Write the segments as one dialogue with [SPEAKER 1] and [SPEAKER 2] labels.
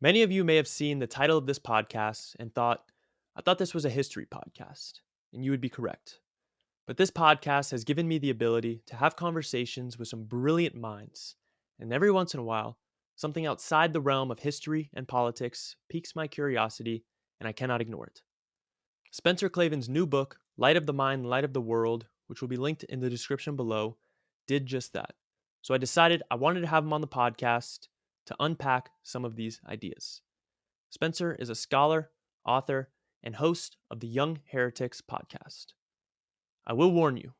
[SPEAKER 1] Many of you may have seen the title of this podcast and thought, I thought this was a history podcast, and you would be correct. But this podcast has given me the ability to have conversations with some brilliant minds, and every once in a while, something outside the realm of history and politics piques my curiosity, and I cannot ignore it. Spencer Klavan's new book, Light of the Mind, Light of the World, which will be linked in the description below, did just that. So I decided I wanted to have him on the podcast to unpack some of these ideas. Spencer is a scholar, author, and host of the Young Heretics podcast. I will warn you,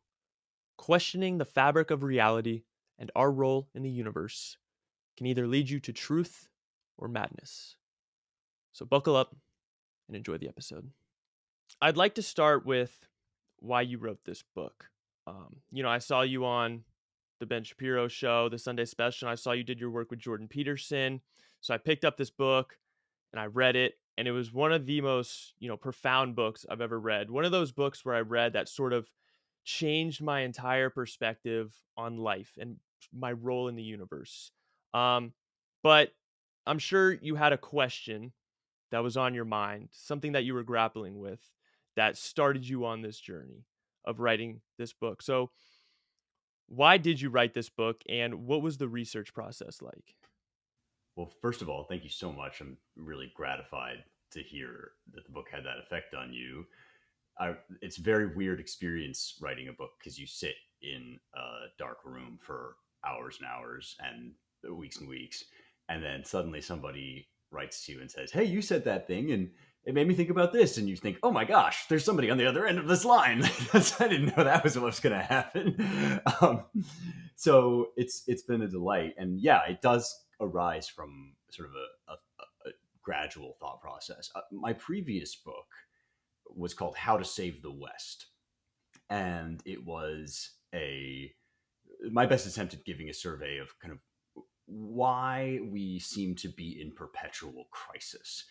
[SPEAKER 1] questioning the fabric of reality and our role in the universe can either lead you to truth or madness. So buckle up and enjoy the episode. I'd like to start with why you wrote this book. I saw you on the Ben Shapiro show, the Sunday special. And I saw you did your work with Jordan Peterson. So I picked up this book and I read it. And it was one of the most, profound books I've ever read. One of those books where I read that sort of changed my entire perspective on life and my role in the universe. But I'm sure you had a question that was on your mind, something that you were grappling with that started you on this journey of writing this book. So, why did you write this book and what was the research process like?
[SPEAKER 2] Well, first of all, thank you so much. I'm really gratified to hear that the book had that effect on you. It's a very weird experience writing a book because you sit in a dark room for hours and hours and weeks, and then suddenly somebody writes to you and says, "Hey, you said that thing, and it made me think about this." And you think, "Oh my gosh, there's somebody on the other end of this line." I didn't know that was what was going to happen. Um, so it's been a delight, and yeah, it does arise from sort of a gradual thought process. My previous book was called How to Save the West. And it was my best attempt at giving a survey of kind of why we seem to be in perpetual crisis.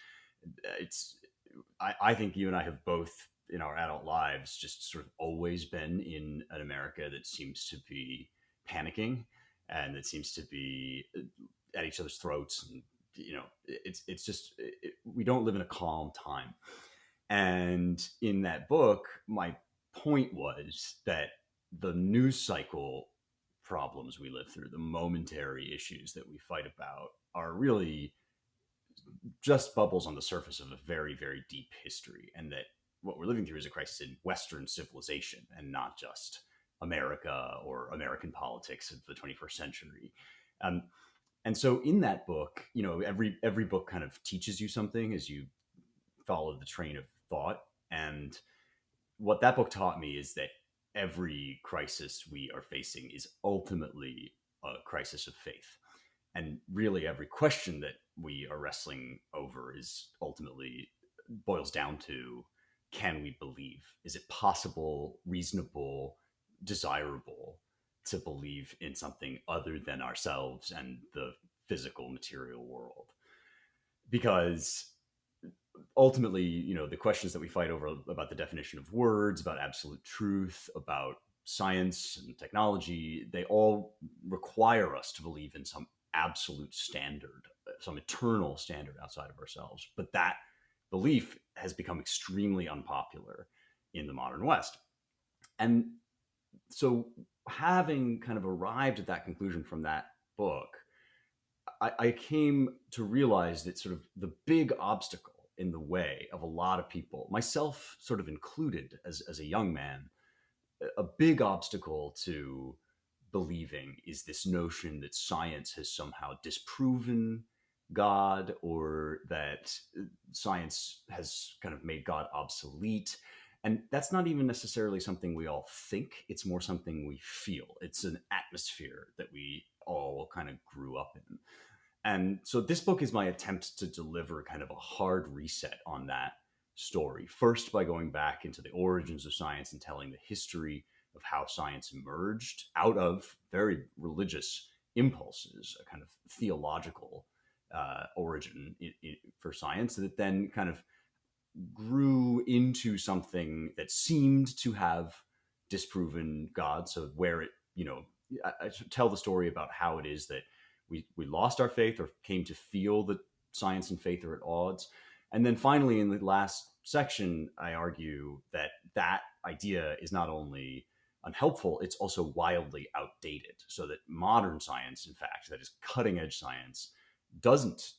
[SPEAKER 2] I think you and I have both in our adult lives just sort of always been in an America that seems to be panicking and that seems to be at each other's throats. And, it's just, we don't live in a calm time. And in that book, my point was that the news cycle problems we live through, the momentary issues that we fight about, are really just bubbles on the surface of a very, very deep history. And that what we're living through is a crisis in Western civilization and not just America or American politics of the 21st century. Um, and so in that book, every book kind of teaches you something as you follow the train of thought. And what that book taught me is that every crisis we are facing is ultimately a crisis of faith. And really, every question that we are wrestling over is ultimately boils down to, can we believe? Is it possible, reasonable, desirable to believe in something other than ourselves and the physical material world? Because ultimately, the questions that we fight over about the definition of words, about absolute truth, about science and technology, they all require us to believe in some absolute standard, some eternal standard outside of ourselves. But that belief has become extremely unpopular in the modern West. And so, having kind of arrived at that conclusion from that book, I came to realize that sort of the big obstacle in the way of a lot of people, myself sort of included as a young man, a big obstacle to believing is this notion that science has somehow disproven God, or that science has kind of made God obsolete. And that's not even necessarily something we all think. It's more something we feel. It's an atmosphere that we all kind of grew up in. And so this book is my attempt to deliver kind of a hard reset on that story. First, by going back into the origins of science and telling the history of how science emerged out of very religious impulses, a kind of theological origin for science that then kind of grew into something that seemed to have disproven God. So where it, I should tell the story about how it is that we lost our faith or came to feel that science and faith are at odds. And then finally, in the last section, I argue that that idea is not only unhelpful, it's also wildly outdated. So that modern science, in fact, that is cutting edge science, doesn't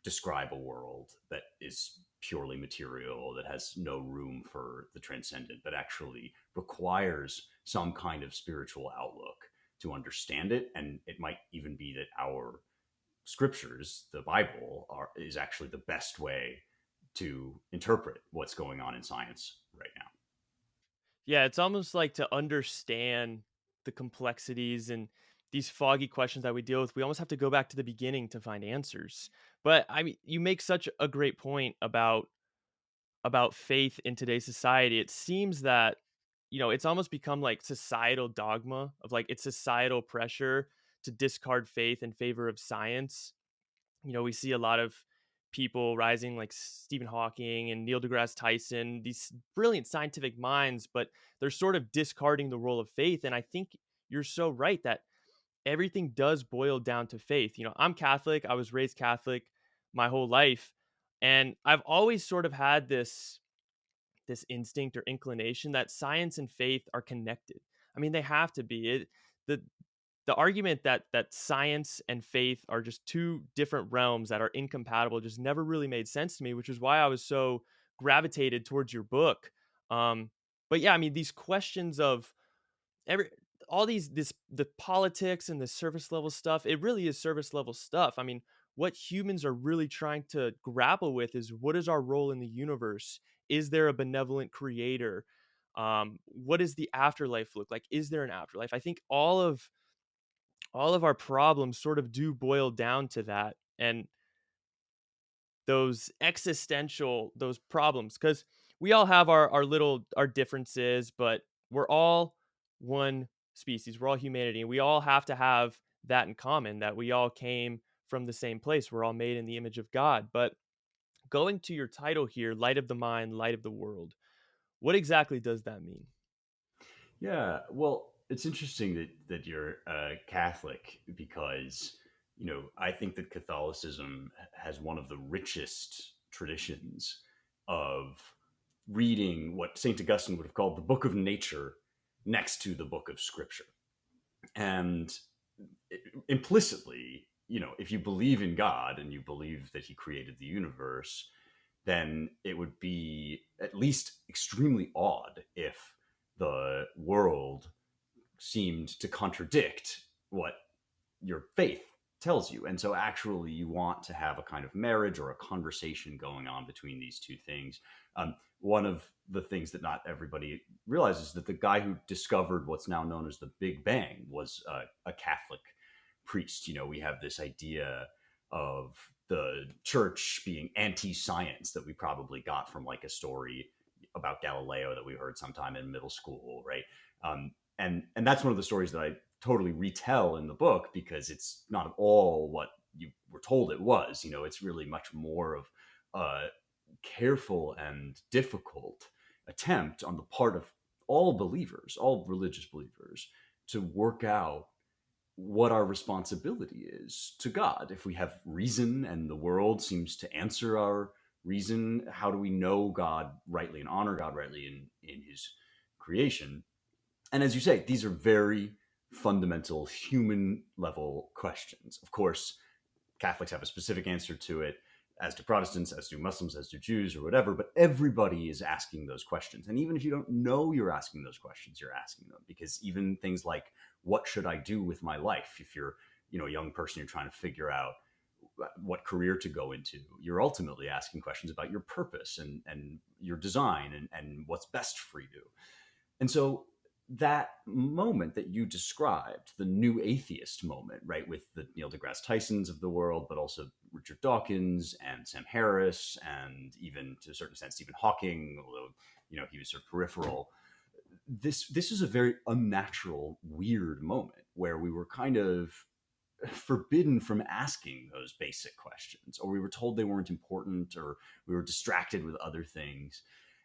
[SPEAKER 2] describe a world that is purely material, that has no room for the transcendent, but actually requires some kind of spiritual outlook to understand it. And it might even be that our scriptures, the Bible, is actually the best way to interpret what's going on in science right now.
[SPEAKER 1] Yeah, it's almost like to understand the complexities and these foggy questions that we deal with, we almost have to go back to the beginning to find answers. But I mean, you make such a great point about faith in today's society. It seems that it's almost become like societal dogma of like it's societal pressure to discard faith in favor of science. We see a lot of people rising like Stephen Hawking and Neil deGrasse Tyson, these brilliant scientific minds, but they're sort of discarding the role of faith. And I think you're so right that everything does boil down to faith. I'm Catholic. I was raised Catholic my whole life. And I've always sort of had this instinct or inclination that science and faith are connected. I mean, they have to be. The the argument that science and faith are just two different realms that are incompatible just never really made sense to me, which is why I was so gravitated towards your book. Um, but yeah, I mean, these questions of every all these this the politics and the surface level stuff, it really is surface level stuff. I mean, what humans are really trying to grapple with is what is our role in the universe? Is there a benevolent creator? What does the afterlife look like? Is there an afterlife? I think all of our problems sort of do boil down to that, and those existential those problems, because we all have our differences, but we're all one species, we're all humanity, and we all have to have that in common, that we all came from the same place, we're all made in the image of God. But going to your title here, Light of the Mind, Light of the World, what exactly does that mean?
[SPEAKER 2] Yeah, well, it's interesting that you're Catholic because I think that Catholicism has one of the richest traditions of reading what Saint Augustine would have called the book of nature next to the book of scripture. And implicitly, if you believe in God and you believe that he created the universe, then it would be at least extremely odd if the world seemed to contradict what your faith tells you. And so, actually, you want to have a kind of marriage or a conversation going on between these two things. One of the things that not everybody realizes is that the guy who discovered what's now known as the Big Bang was a Catholic priest. We have this idea of the church being anti-science that we probably got from like a story about Galileo that we heard sometime in middle school, right? And that's one of the stories that I totally retell in the book because it's not at all what you were told it was. It's really much more of a careful and difficult attempt on the part of all believers, all religious believers, to work out what our responsibility is to God. If we have reason and the world seems to answer our reason, how do we know God rightly and honor God rightly in his creation? And as you say, these are very fundamental human level questions. Of course, Catholics have a specific answer to it, as do Protestants, as do Muslims, as do Jews, or whatever. But everybody is asking those questions. And even if you don't know you're asking those questions, you're asking them because even things like, what should I do with my life? If you're, a young person, you're trying to figure out what career to go into, you're ultimately asking questions about your purpose and your design and what's best for you. And so that moment that you described, the new atheist moment, right, with the Neil deGrasse Tysons of the world, but also Richard Dawkins and Sam Harris, and even to a certain extent Stephen Hawking, although he was sort of peripheral. This is a very unnatural, weird moment where we were kind of forbidden from asking those basic questions, or we were told they weren't important, or we were distracted with other things.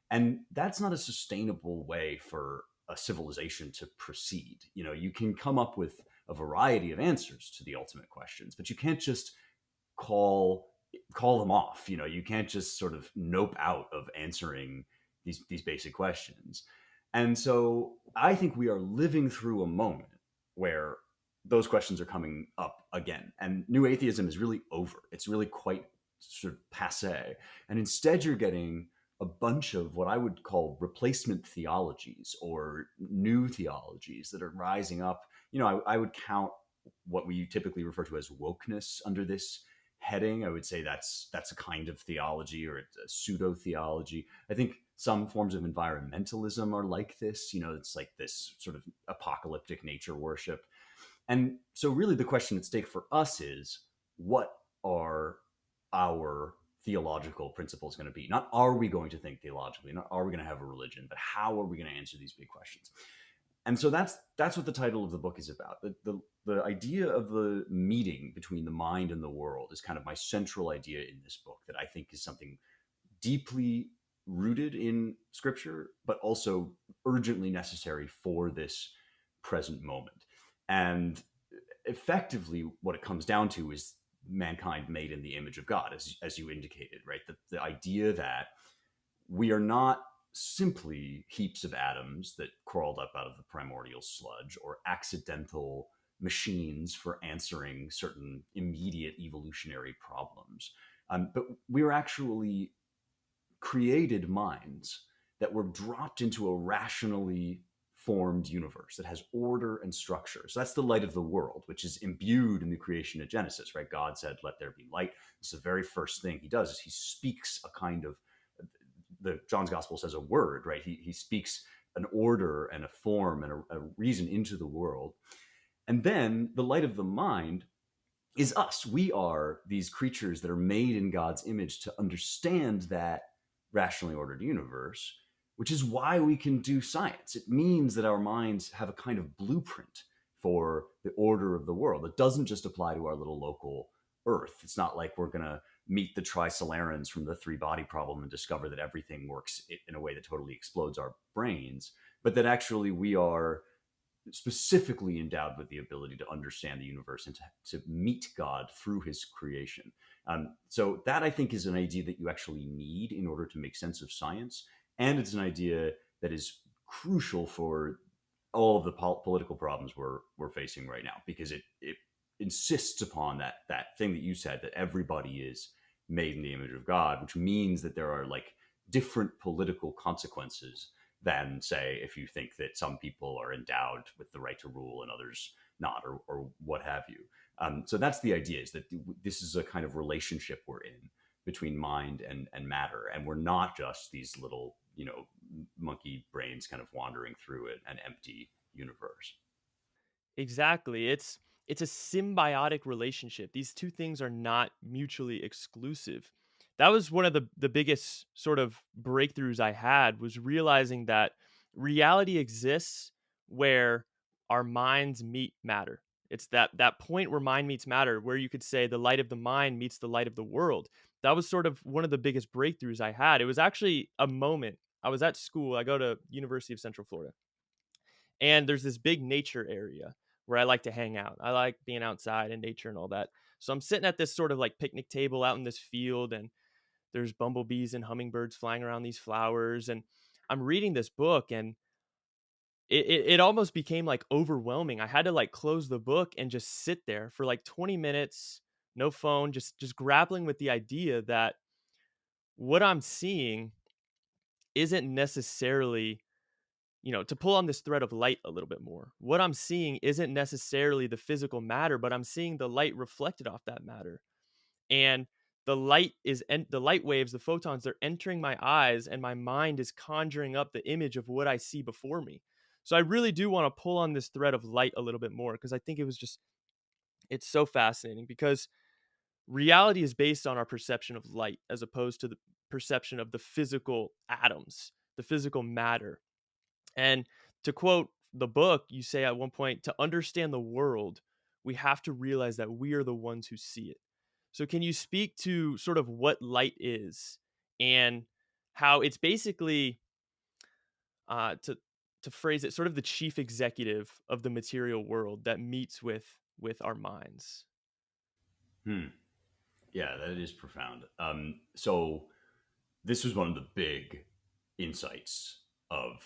[SPEAKER 2] And that's not a sustainable way for a civilization to proceed. You can come up with a variety of answers to the ultimate questions, but you can't just call call them off. You know, you can't just sort of nope out of answering these basic questions. And so I think we are living through a moment where those questions are coming up again. And new atheism is really over. It's really quite sort of passe. And instead, you're getting a bunch of what I would call replacement theologies or new theologies that are rising up. You know, I would count what we typically refer to as wokeness under this heading. I would say that's a kind of theology or a pseudo theology. I think some forms of environmentalism are like this. You know, it's like this sort of apocalyptic nature worship. And so, really, the question at stake for us is what are our theological principles going to be? Not are we going to think theologically, not are we going to have a religion, but how are we going to answer these big questions? And so that's what the title of the book is about. The idea of the meeting between the mind and the world is kind of my central idea in this book that I think is something deeply rooted in scripture, but also urgently necessary for this present moment. And effectively, what it comes down to is mankind made in the image of God, as you indicated, right? The idea that we are not simply heaps of atoms that crawled up out of the primordial sludge or accidental machines for answering certain immediate evolutionary problems. But we are actually created minds that were dropped into a rationally formed universe that has order and structure. So that's the light of the world, which is imbued in the creation of Genesis, right? God said, "Let there be light." It's the very first thing he does is he speaks a kind of the John's gospel says a word, right? He speaks an order and a form and a reason into the world. And then the light of the mind is us. We are these creatures that are made in God's image to understand that rationally ordered universe, which is why we can do science. It means that our minds have a kind of blueprint for the order of the world. It doesn't just apply to our little local Earth. It's not like we're going to meet the trisolarans from the three body problem and discover that everything works in a way that totally explodes our brains, but that actually we are specifically endowed with the ability to understand the universe and to meet God through his creation. So that I think is an idea that you actually need in order to make sense of science. And it's an idea that is crucial for all of the political problems we're facing right now, because it insists upon that thing that you said, that everybody is made in the image of God, which means that there are like different political consequences than, say, if you think that some people are endowed with the right to rule and others not, or what have you. So that's the idea, is that this is a kind of relationship we're in between mind and matter, and we're not just these little, monkey brains kind of wandering through an empty universe.
[SPEAKER 1] Exactly. It's a symbiotic relationship. These two things are not mutually exclusive. That was one of the biggest sort of breakthroughs I had, was realizing that reality exists where our minds meet matter. It's that point where mind meets matter, where you could say the light of the mind meets the light of the world. That was sort of one of the biggest breakthroughs I had. It was actually a moment. I was at school. I go to University of Central Florida, and there's this big nature area where I like to hang out. I like being outside in nature and all that. So I'm sitting at this sort of like picnic table out in this field, and there's bumblebees and hummingbirds flying around these flowers. And I'm reading this book, and it almost became like overwhelming. I had to like close the book and just sit there for like 20 minutes, no phone, just grappling with the idea that what I'm seeing isn't necessarily, to pull on this thread of light a little bit more, what I'm seeing isn't necessarily the physical matter, but I'm seeing the light reflected off that matter. And the light waves, the photons, they're entering my eyes, and my mind is conjuring up the image of what I see before me. So I really do want to pull on this thread of light a little bit more, because I think it's so fascinating, because reality is based on our perception of light as opposed to the perception of the physical atoms, the physical matter. And to quote the book, you say at one point, to understand the world, we have to realize that we are the ones who see it. So, can you speak to sort of what light is, and how it's basically, to phrase it, sort of the chief executive of the material world that meets with our minds?
[SPEAKER 2] Hmm. Yeah, that is profound. So this was one of the big insights of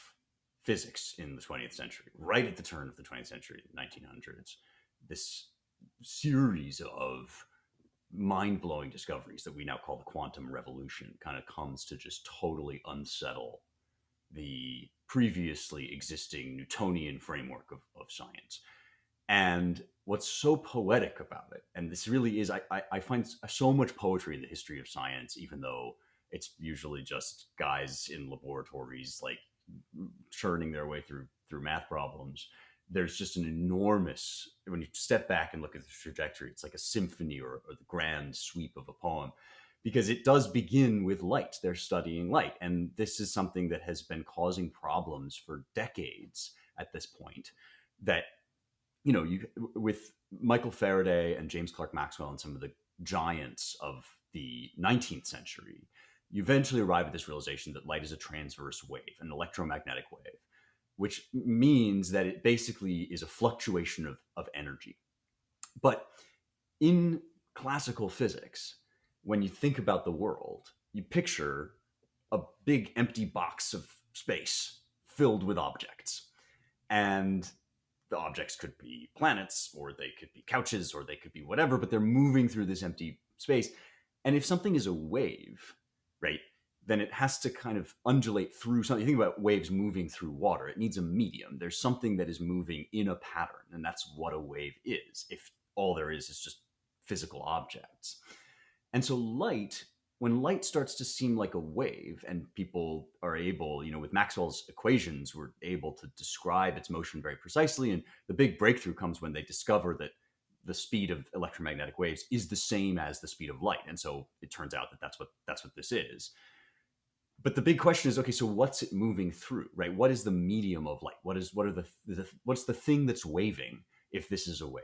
[SPEAKER 2] physics in the 20th century, right at the turn of the 20th century, 1900s. This series of mind blowing discoveries that we now call the quantum revolution kind of comes to just totally unsettle the previously existing Newtonian framework of science. And what's so poetic about it, and this really is, I find so much poetry in the history of science, even though it's usually just guys in laboratories like churning their way through math problems. There's just an enormous, when you step back and look at the trajectory, it's like a symphony or the grand sweep of a poem, because it does begin with light. They're studying light, and this is something that has been causing problems for decades at this point. That you with Michael Faraday and James Clerk Maxwell and some of the giants of the 19th century, you eventually arrive at this realization that light is a transverse wave, an electromagnetic wave, which means that it basically is a fluctuation of energy. But in classical physics, when you think about the world, you picture a big empty box of space filled with objects. And the objects could be planets, or they could be couches, or they could be whatever, but they're moving through this empty space. And if something is a wave, right, then it has to kind of undulate through something. You think about waves moving through water, it needs a medium. There's something that is moving in a pattern, and that's what a wave is, if all there is just physical objects. And so when light starts to seem like a wave, and people are able, with Maxwell's equations, we're able to describe its motion very precisely. And the big breakthrough comes when they discover that the speed of electromagnetic waves is the same as the speed of light. And so it turns out that that's what this is. But the big question is, okay, so what's it moving through, right? What is the medium of light? What's the thing that's waving, if this is a wave?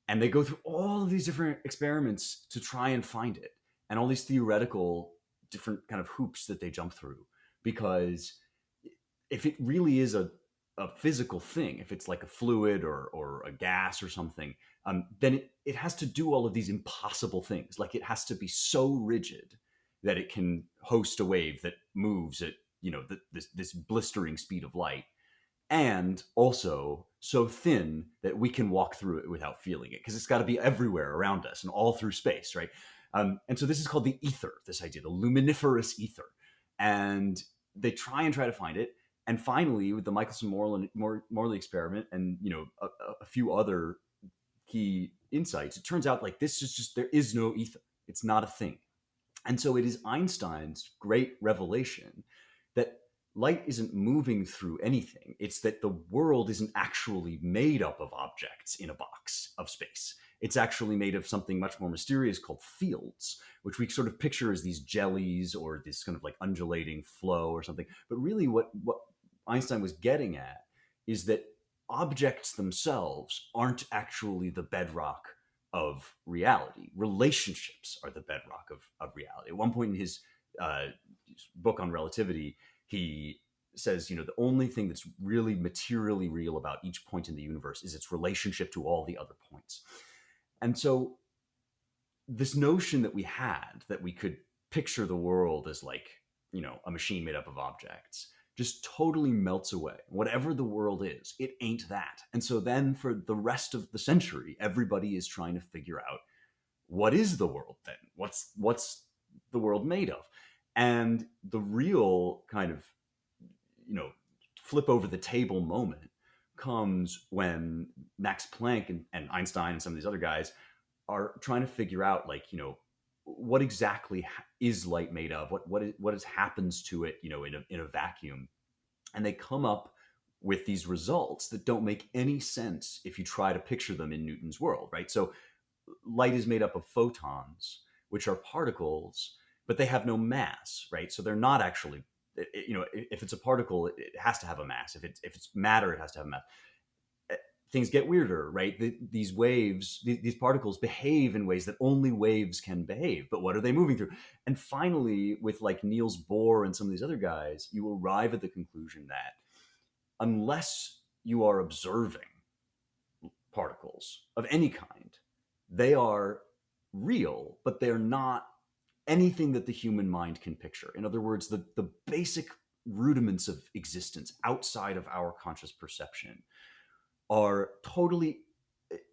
[SPEAKER 2] And they go through all of these different experiments to try and find it, and all these theoretical different kind of hoops that they jump through. Because if it really is a physical thing, if it's like a fluid or a gas or something, then it has to do all of these impossible things. Like, it has to be so rigid that it can host a wave that moves at this blistering speed of light, and also so thin that we can walk through it without feeling it, because it's got to be everywhere around us and all through space, right? And so this is called the ether, this idea, the luminiferous ether. And they try to find it. And finally, with the Michelson-Morley experiment and a few other key insights, it turns out like this is just, there is no ether. It's not a thing. And so it is Einstein's great revelation that light isn't moving through anything. It's that the world isn't actually made up of objects in a box of space. It's actually made of something much more mysterious called fields, which we sort of picture as these jellies or this kind of like undulating flow or something. But really what Einstein was getting at is that objects themselves aren't actually the bedrock of reality. Relationships are the bedrock of reality. At one point in his book on relativity, he says, the only thing that's really materially real about each point in the universe is its relationship to all the other points. And so this notion that we had, that we could picture the world as like, a machine made up of objects, just totally melts away. Whatever the world is, it ain't that. And so then for the rest of the century, everybody is trying to figure out, what is the world then? What's the world made of? And the real kind of, flip over the table moment comes when Max Planck and Einstein and some of these other guys are trying to figure out, like, what exactly is light made of? What happens to it, in a vacuum? And they come up with these results that don't make any sense if you try to picture them in Newton's world, right? So light is made up of photons, which are particles, but they have no mass, right? So they're not actually, if it's a particle, it has to have a mass. If it's matter, it has to have a mass. Things get weirder, right? These waves, these particles behave in ways that only waves can behave. But what are they moving through? And finally, with like Niels Bohr and some of these other guys, you arrive at the conclusion that unless you are observing particles of any kind, they are real, but they're not anything that the human mind can picture. In other words, the basic rudiments of existence outside of our conscious perception are totally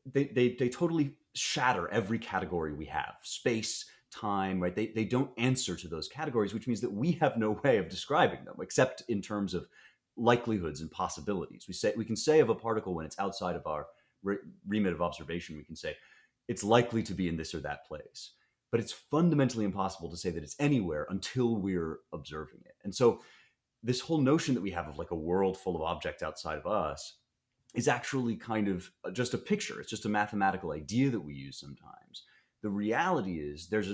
[SPEAKER 2] they totally shatter every category we have: space, time, right? They don't answer to those categories, which means that we have no way of describing them except in terms of likelihoods and possibilities. We can say of a particle when it's outside of our remit of observation, we can say it's likely to be in this or that place, but it's fundamentally impossible to say that it's anywhere until we're observing it. And so this whole notion that we have of like a world full of objects outside of us is actually kind of just a picture. It's just a mathematical idea that we use sometimes. The reality is there's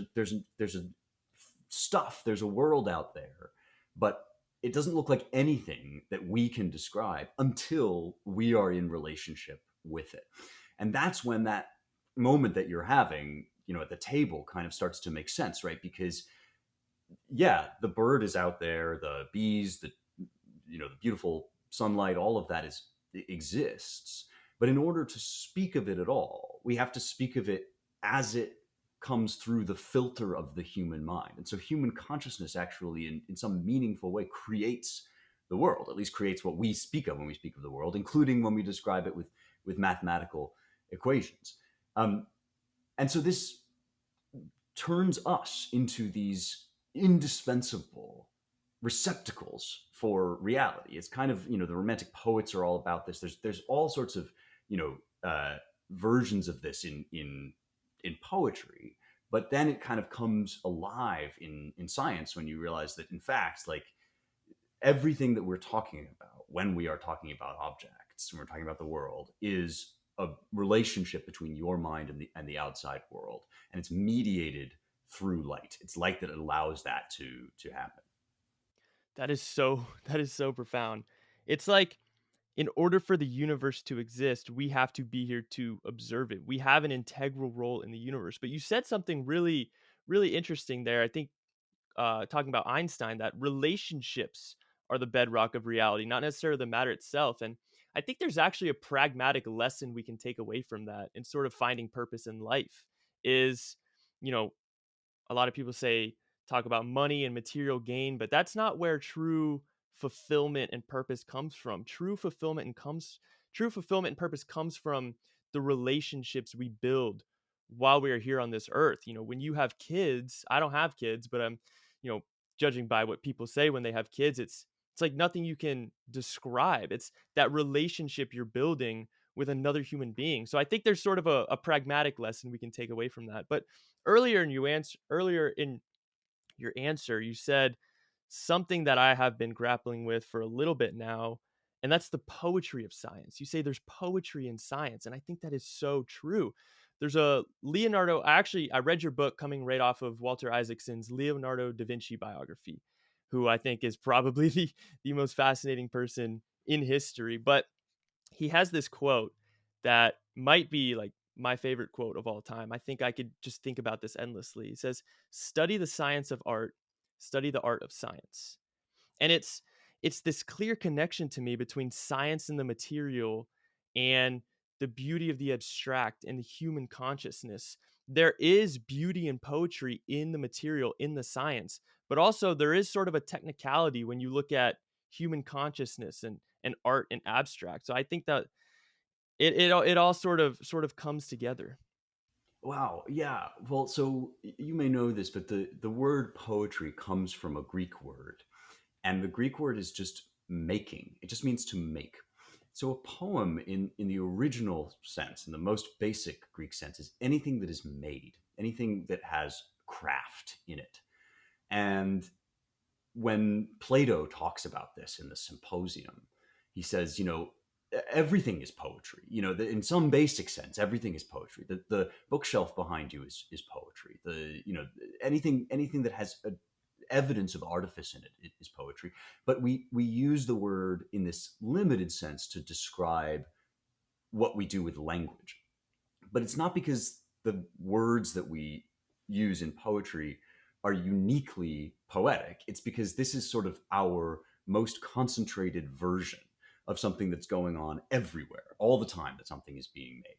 [SPEAKER 2] a world out there, but it doesn't look like anything that we can describe until we are in relationship with it. And that's when that moment that you're having, at the table kind of starts to make sense, right? Because yeah, the bird is out there, the bees, the beautiful sunlight, all of that exists. But in order to speak of it at all, we have to speak of it as it comes through the filter of the human mind. And so human consciousness actually, in some meaningful way, creates the world, at least creates what we speak of when we speak of the world, including when we describe it with mathematical equations. And so this turns us into these indispensable receptacles for reality. It's kind of, the romantic poets are all about this. There's all sorts of, versions of this in poetry, but then it kind of comes alive in science when you realize that in fact, like, everything that we're talking about when we are talking about objects, when we're talking about the world, is a relationship between your mind and the outside world, and it's mediated through light. It's light that allows that to happen.
[SPEAKER 1] That is so that is so profound. It's like in order for the universe to exist, we have to be here to observe it. We have an integral role in the universe. But you said something really, really interesting there. I think talking about Einstein, that relationships are the bedrock of reality, not necessarily the matter itself. And I think there's actually a pragmatic lesson we can take away from that in sort of finding purpose in life. Is, you know, a lot of people say talk about money and material gain, but that's not where fulfillment and purpose comes from. True fulfillment and purpose comes from the relationships we build while we are here on this earth. When you have kids, I don't have kids, but I'm, you know, judging by what people say when they have kids, it's like nothing you can describe. It's that relationship you're building with another human being. So I think there's sort of a pragmatic lesson we can take away from that. But earlier in your answer, you said something that I have been grappling with for a little bit now, and that's the poetry of science. You say there's poetry in science, and I think that is so true. There's a Leonardo, I read your book coming right off of Walter Isaacson's Leonardo da Vinci biography, who I think is probably the most fascinating person in history. But he has this quote that might be like my favorite quote of all time. I think I could just think about this endlessly. He says, "Study the science of art, study the art of science." And it's this clear connection to me between science and the material and the beauty of the abstract and the human consciousness. There is beauty and poetry in the material, in the science, but also there is sort of a technicality when you look at human consciousness and art and abstract. So I think that it all sort of comes together.
[SPEAKER 2] Wow. Yeah. Well, so you may know this, but the word poetry comes from a Greek word, and the Greek word is just making. It just means to make. So a poem in the original sense, in the most basic Greek sense, is anything that is made, anything that has craft in it. And when Plato talks about this in the Symposium, he says, everything is poetry. In some basic sense, everything is poetry. The bookshelf behind you is poetry. Anything that has evidence of artifice in it is poetry. But we use the word in this limited sense to describe what we do with language. But it's not because the words that we use in poetry are uniquely poetic. It's because this is sort of our most concentrated version of something that's going on everywhere, all the time that something is being made.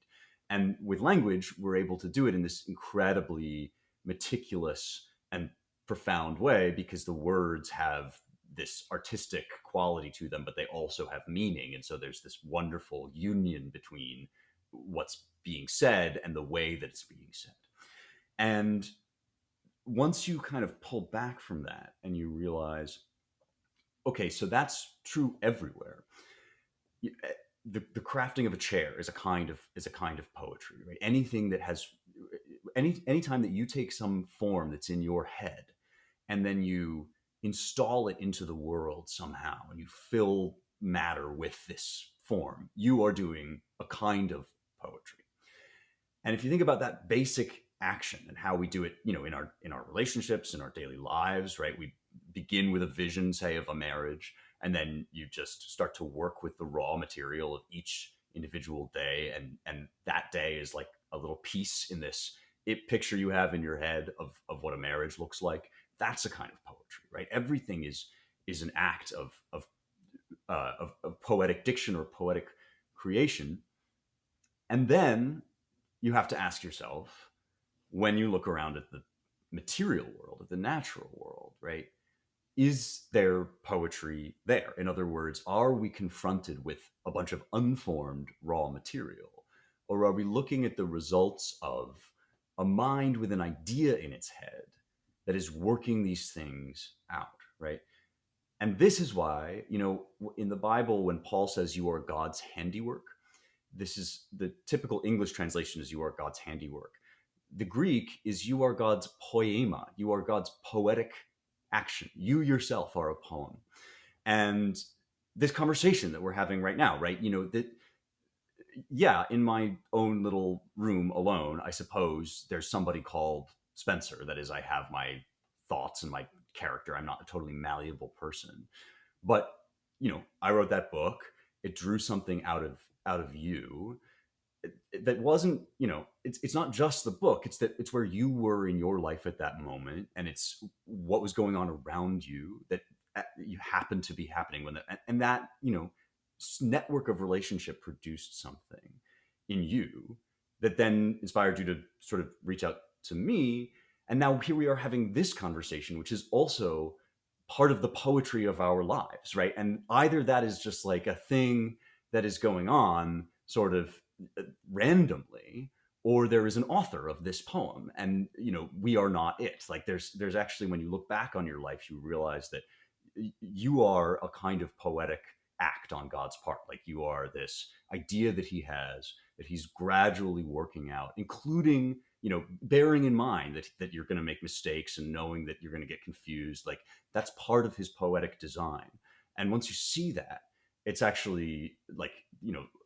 [SPEAKER 2] And with language, we're able to do it in this incredibly meticulous and profound way because the words have this artistic quality to them, but they also have meaning. And so there's this wonderful union between what's being said and the way that it's being said. And once you kind of pull back from that and you realize, okay, so that's true everywhere. The crafting of a chair is a kind of poetry, right? Anything that has any time that you take some form that's in your head and then you install it into the world somehow and you fill matter with this form, you are doing a kind of poetry. And if you think about that basic action and how we do it, in our relationships, in our daily lives, right? We begin with a vision, say, of a marriage, and then you just start to work with the raw material of each individual day, and that day is like a little piece in this picture you have in your head of what a marriage looks like. That's a kind of poetry, right? Everything is an act of poetic diction or poetic creation. And then you have to ask yourself, when you look around at the material world, at the natural world, right? Is there poetry there? In other words, are we confronted with a bunch of unformed raw material? Or are we looking at the results of a mind with an idea in its head that is working these things out, right? And this is why, in the Bible, when Paul says you are God's handiwork, this is the typical English translation is you are God's handiwork. The Greek is you are God's poema. You are God's poetic action. You yourself are a poem. And this conversation that we're having right now, right? That, yeah, in my own little room alone, I suppose there's somebody called Spencer. That is, I have my thoughts and my character. I'm not a totally malleable person. But, I wrote that book. It drew something out of you that wasn't, it's not just the book. It's where you were in your life at that moment, and it's what was going on around you that you happened to be happening when and that network of relationship produced something in you that then inspired you to sort of reach out to me. And now here we are having this conversation, which is also part of the poetry of our lives, right? And either that is just like a thing that is going on sort of randomly, or there is an author of this poem, and we are not it. Like there's actually, when you look back on your life, you realize that you are a kind of poetic act on God's part. Like you are this idea that he has, that he's gradually working out, including bearing in mind that you're going to make mistakes and knowing that you're going to get confused. Like that's part of his poetic design. And once you see that, it's actually like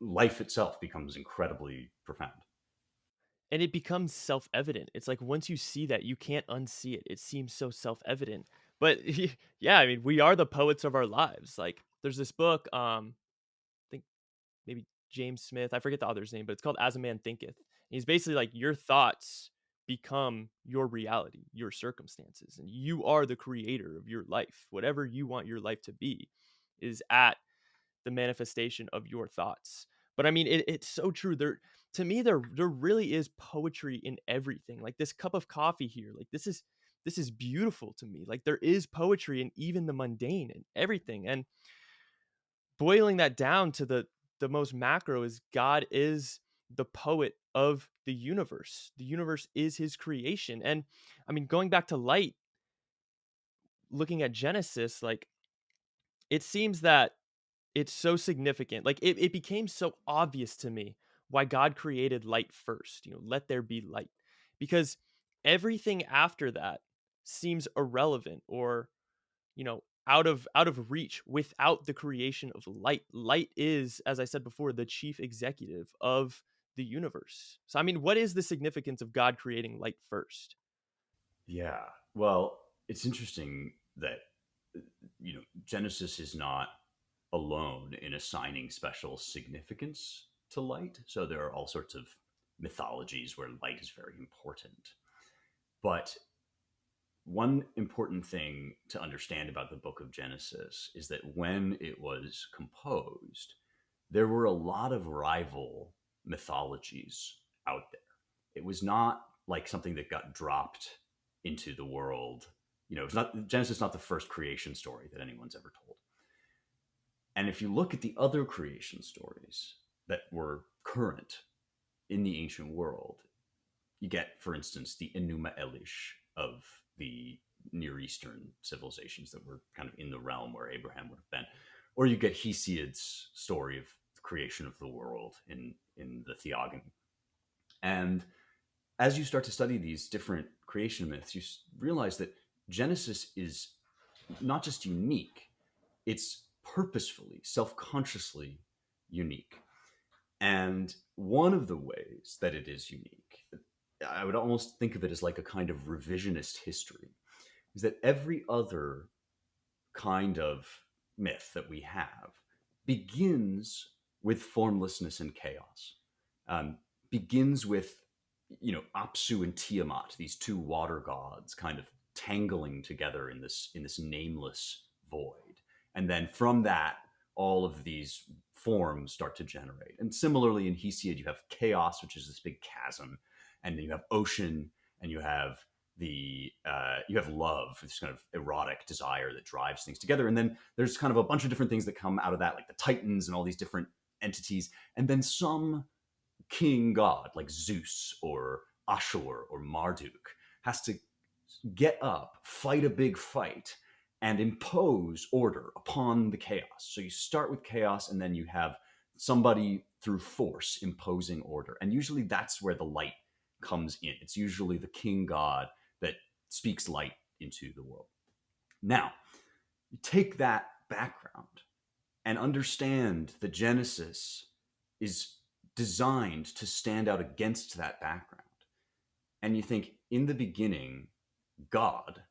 [SPEAKER 2] life itself becomes incredibly profound.
[SPEAKER 1] And it becomes self-evident. It's like once you see that, you can't unsee it. It seems so self-evident. But yeah, I mean, we are the poets of our lives. Like there's this book, I think maybe James Smith, I forget the author's name, but it's called As a Man Thinketh. And he's basically like your thoughts become your reality, your circumstances, and you are the creator of your life. Whatever you want your life to be is at the manifestation of your thoughts. But I mean, it's so true. To me, there really is poetry in everything. Like this cup of coffee here, like this is beautiful to me. Like there is poetry in even the mundane and everything. And boiling that down to the most macro is God is the poet of the universe. The universe is his creation. And I mean, going back to light, looking at Genesis, like it seems that it's so significant. Like it became so obvious to me why God created light first. Let there be light. Because everything after that seems irrelevant or, out of reach without the creation of light. Light is, as I said before, the chief executive of the universe. So I mean, what is the significance of God creating light first?
[SPEAKER 2] Yeah. Well, it's interesting that Genesis is not alone in assigning special significance to light. So there are all sorts of mythologies where light is very important. But one important thing to understand about the book of Genesis is that when it was composed, there were a lot of rival mythologies out there. It was not like something that got dropped into the world. It's not Genesis, is not the first creation story that anyone's ever told. And if you look at the other creation stories that were current in the ancient world, you get, for instance, the Enuma Elish of the Near Eastern civilizations that were kind of in the realm where Abraham would have been. Or you get Hesiod's story of the creation of the world in the Theogony. And as you start to study these different creation myths, you realize that Genesis is not just unique, it's purposefully, self-consciously unique. And one of the ways that it is unique, I would almost think of it as like a kind of revisionist history, is that every other kind of myth that we have begins with formlessness and chaos, begins with, Apsu and Tiamat, these two water gods, kind of tangling together in this nameless void, and then from that, all of these forms start to generate. And similarly, in Hesiod, you have chaos, which is this big chasm, and then you have ocean, and you have you have love, this kind of erotic desire that drives things together, and then there's kind of a bunch of different things that come out of that, like the Titans and all these different entities, and then some king god like Zeus or Ashur or Marduk has to get up, fight a big fight, and impose order upon the chaos. So you start with chaos, and then you have somebody through force imposing order. And usually that's where the light comes in. It's usually the king god that speaks light into the world. Now, you take that background and understand that Genesis is designed to stand out against that background. And you think, in the beginning, God,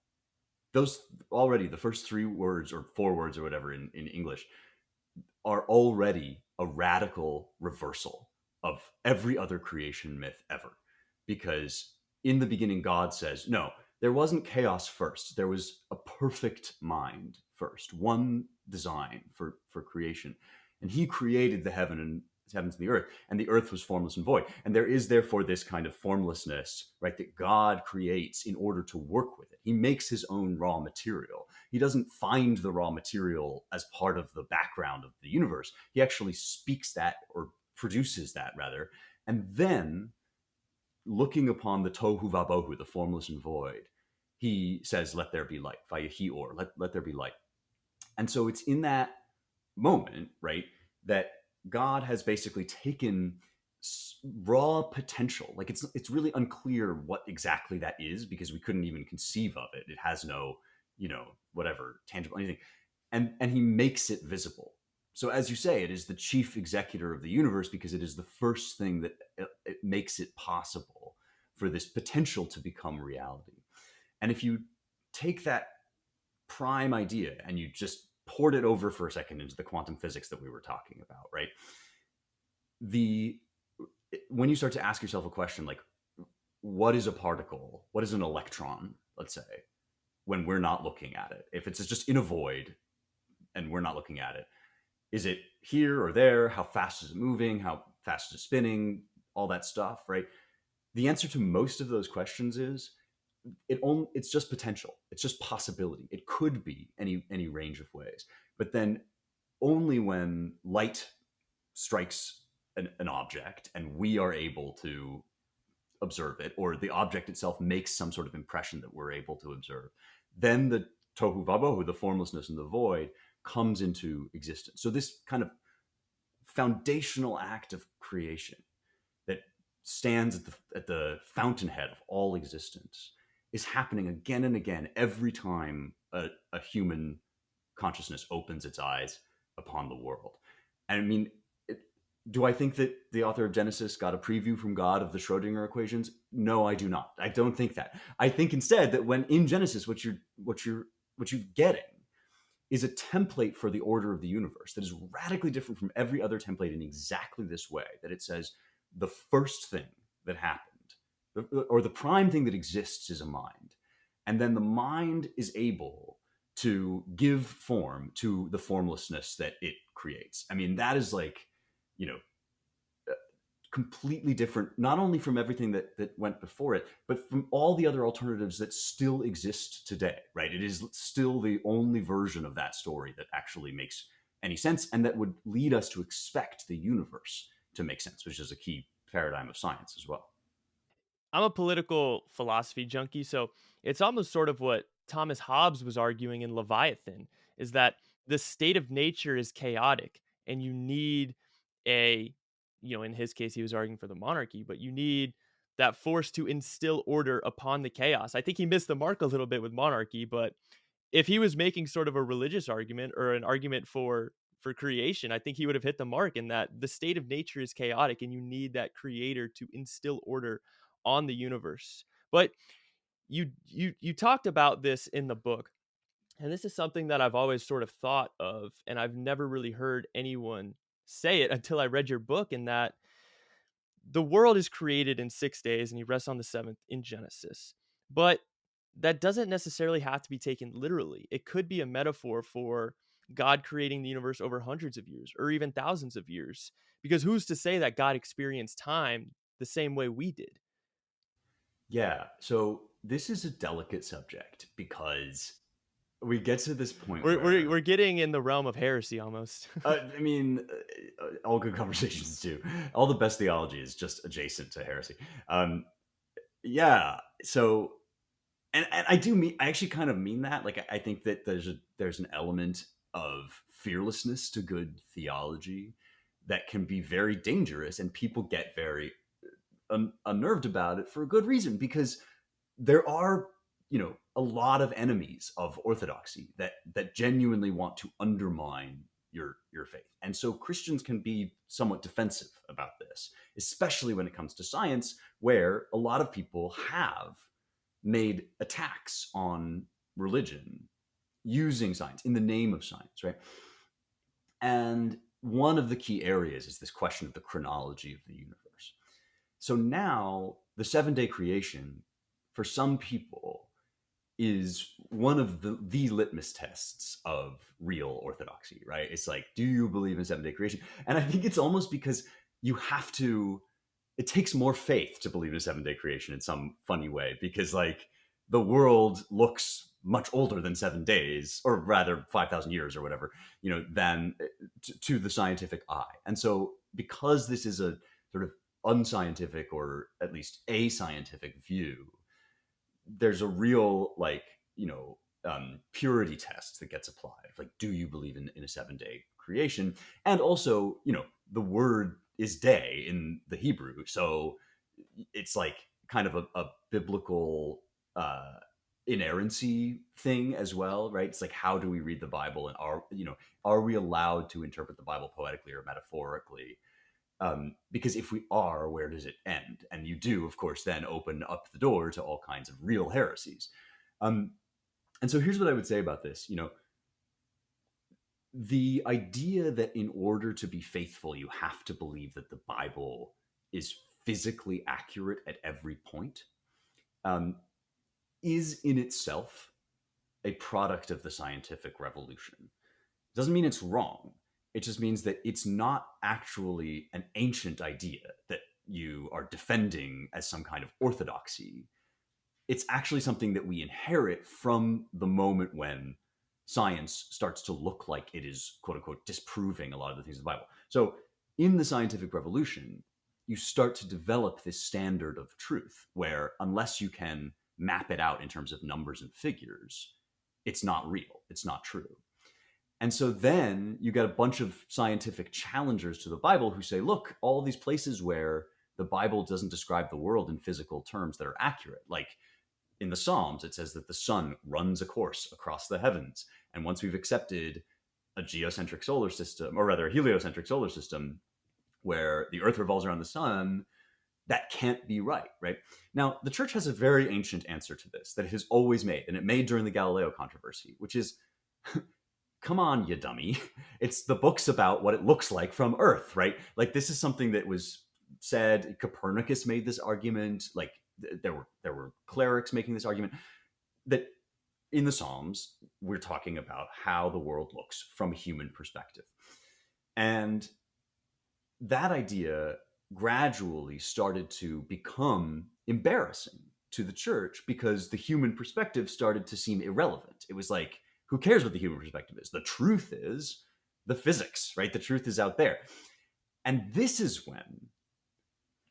[SPEAKER 2] those already, the first 3 words or 4 words or whatever in English, are already a radical reversal of every other creation myth ever. Because in the beginning, God says, no, there wasn't chaos first. There was a perfect mind first, one design for creation. And he created the heavens and the earth, and the earth was formless and void. And there is therefore this kind of formlessness, right, that God creates in order to work with it. He makes his own raw material. He doesn't find the raw material as part of the background of the universe. He actually speaks that, or produces that rather. And then, looking upon the tohu vabohu, the formless and void, he says, let there be light, vayehi or, let there be light. And so it's in that moment, right, that God has basically taken raw potential. Like it's really unclear what exactly that is, because we couldn't even conceive of it. It has no, whatever, tangible anything. And he makes it visible. So as you say, it is the chief executor of the universe, because it is the first thing that it makes it possible for this potential to become reality. And if you take that prime idea and you just poured it over for a second into the quantum physics that we were talking about, right? When you start to ask yourself a question like, what is a particle? What is an electron, let's say, when we're not looking at it? If it's just in a void and we're not looking at it, is it here or there? How fast is it moving? How fast is it spinning? All that stuff, right? The answer to most of those questions is it's just potential. It's just possibility. It could be any range of ways. But then only when light strikes an object and we are able to observe it, or the object itself makes some sort of impression that we're able to observe, then the tohu vabohu, the formlessness and the void, comes into existence. So this kind of foundational act of creation that stands at the fountainhead of all existence is happening again and again every time a human consciousness opens its eyes upon the world. And I mean, do I think that the author of Genesis got a preview from God of the Schrodinger equations? No, I do not. I don't think that. I think instead that when in Genesis, what you're getting is a template for the order of the universe that is radically different from every other template in exactly this way, that it says the first thing that happened, or the prime thing that exists, is a mind. And then the mind is able to give form to the formlessness that it creates. I mean, that is like, completely different, not only from everything that went before it, but from all the other alternatives that still exist today, right? It is still the only version of that story that actually makes any sense and that would lead us to expect the universe to make sense, which is a key paradigm of science as well.
[SPEAKER 1] I'm a political philosophy junkie, so it's almost sort of what Thomas Hobbes was arguing in Leviathan is that the state of nature is chaotic and you need a in his case he was arguing for the monarchy, but you need that force to instill order upon the chaos. I think he missed the mark a little bit with monarchy, but if he was making sort of a religious argument or an argument for creation, I think he would have hit the mark in that the state of nature is chaotic and you need that creator to instill order on the universe. But you talked about this in the book, and this is something that I've always sort of thought of, and I've never really heard anyone say it until I read your book, in that the world is created in 6 days and he rests on the seventh in Genesis. But that doesn't necessarily have to be taken literally. It could be a metaphor for God creating the universe over hundreds of years or even thousands of years. Because who's to say that God experienced time the same way we did?
[SPEAKER 2] Yeah. So this is a delicate subject because we get to this point
[SPEAKER 1] We're
[SPEAKER 2] where,
[SPEAKER 1] getting in the realm of heresy almost.
[SPEAKER 2] I mean, all good conversations too. All the best theology is just adjacent to heresy. Yeah. So, and I do mean, I actually kind of mean that. Like, I think that there's an element of fearlessness to good theology that can be very dangerous, and people get very unnerved about it for a good reason, because there are, a lot of enemies of orthodoxy that genuinely want to undermine your faith. And so Christians can be somewhat defensive about this, especially when it comes to science, where a lot of people have made attacks on religion using science in the name of science, right? And one of the key areas is this question of the chronology of the universe. So now the 7 day creation, for some people, is one of the litmus tests of real orthodoxy, right? It's like, do you believe in 7 day creation? And I think it's almost because you have to, it takes more faith to believe in a 7 day creation in some funny way, because like the world looks much older than 7 days, or rather 5,000 years or whatever, than to the scientific eye. And so because this is a sort of unscientific, or at least a scientific view, there's a real purity test that gets applied. Like, do you believe in a 7 day creation? And also, the word is day in the Hebrew, so it's like kind of a biblical inerrancy thing as well, right? It's like, how do we read the Bible, and are we allowed to interpret the Bible poetically or metaphorically? Because if we are, where does it end? And you do, of course, then open up the door to all kinds of real heresies. Um, and so here's what I would say about this. The idea that in order to be faithful, you have to believe that the Bible is physically accurate at every point, um, is in itself a product of the scientific revolution. Doesn't mean it's wrong. It just means that it's not actually an ancient idea that you are defending as some kind of orthodoxy. It's actually something that we inherit from the moment when science starts to look like it is, quote unquote, disproving a lot of the things in the Bible. So in the scientific revolution, you start to develop this standard of truth where, unless you can map it out in terms of numbers and figures, it's not real, it's not true. And so then you get a bunch of scientific challengers to the Bible who say, look, all these places where the Bible doesn't describe the world in physical terms that are accurate, like in the Psalms, it says that the sun runs a course across the heavens. And once we've accepted a geocentric solar system, or rather a heliocentric solar system, where the earth revolves around the sun, that can't be right, right? Now, the church has a very ancient answer to this that it has always made, and it made during the Galileo controversy, which is, come on, you dummy. It's the books about what it looks like from Earth, right? Like, this is something that was said. Copernicus made this argument. Like, there were clerics making this argument that in the Psalms we're talking about how the world looks from a human perspective, and that idea gradually started to become embarrassing to the church because the human perspective started to seem irrelevant. It was like, who cares what the human perspective is? The truth is the physics, right? The truth is out there. And this is when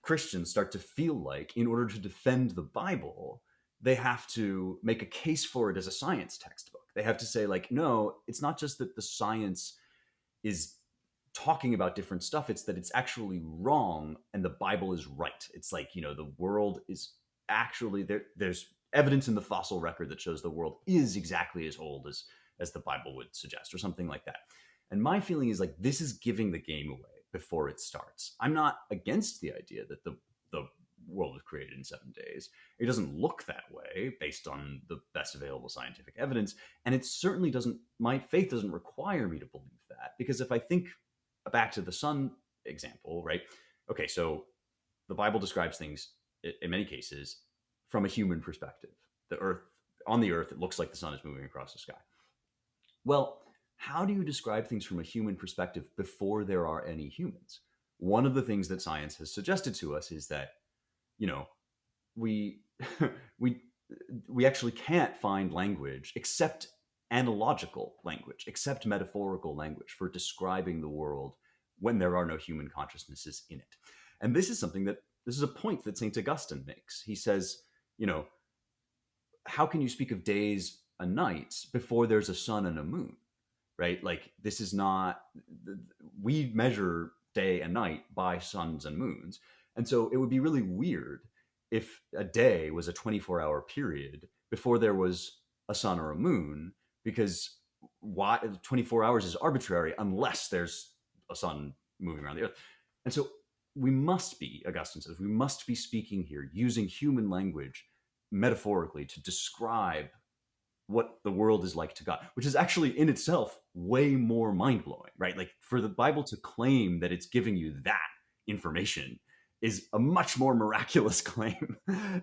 [SPEAKER 2] Christians start to feel like, in order to defend the Bible, they have to make a case for it as a science textbook. They have to say, like, no, it's not just that the science is talking about different stuff, it's that it's actually wrong and the Bible is right. It's like, the world is actually there's evidence in the fossil record that shows the world is exactly as old as the Bible would suggest, or something like that. And my feeling is like, this is giving the game away before it starts. I'm not against the idea that the world was created in 7 days. It doesn't look that way based on the best available scientific evidence. And it certainly doesn't, my faith doesn't require me to believe that. Because if I think back to the sun example, right? Okay, so the Bible describes things in many cases from a human perspective. On the earth, it looks like the sun is moving across the sky. Well, how do you describe things from a human perspective before there are any humans? One of the things that science has suggested to us is that, we we we actually can't find language except analogical language, except metaphorical language for describing the world when there are no human consciousnesses in it. And this is a point that St. Augustine makes. He says, you know, how can you speak of days and nights before there's a sun and a moon? Right? Like, this is not, we measure day and night by suns and moons. And so it would be really weird if a day was a 24-hour period before there was a sun or a moon, because why 24 hours is arbitrary unless there's a sun moving around the earth. And so we must be, Augustine says, we must be speaking here using human language metaphorically to describe what the world is like to God, which is actually in itself way more mind blowing, right? Like, for the Bible to claim that it's giving you that information is a much more miraculous claim.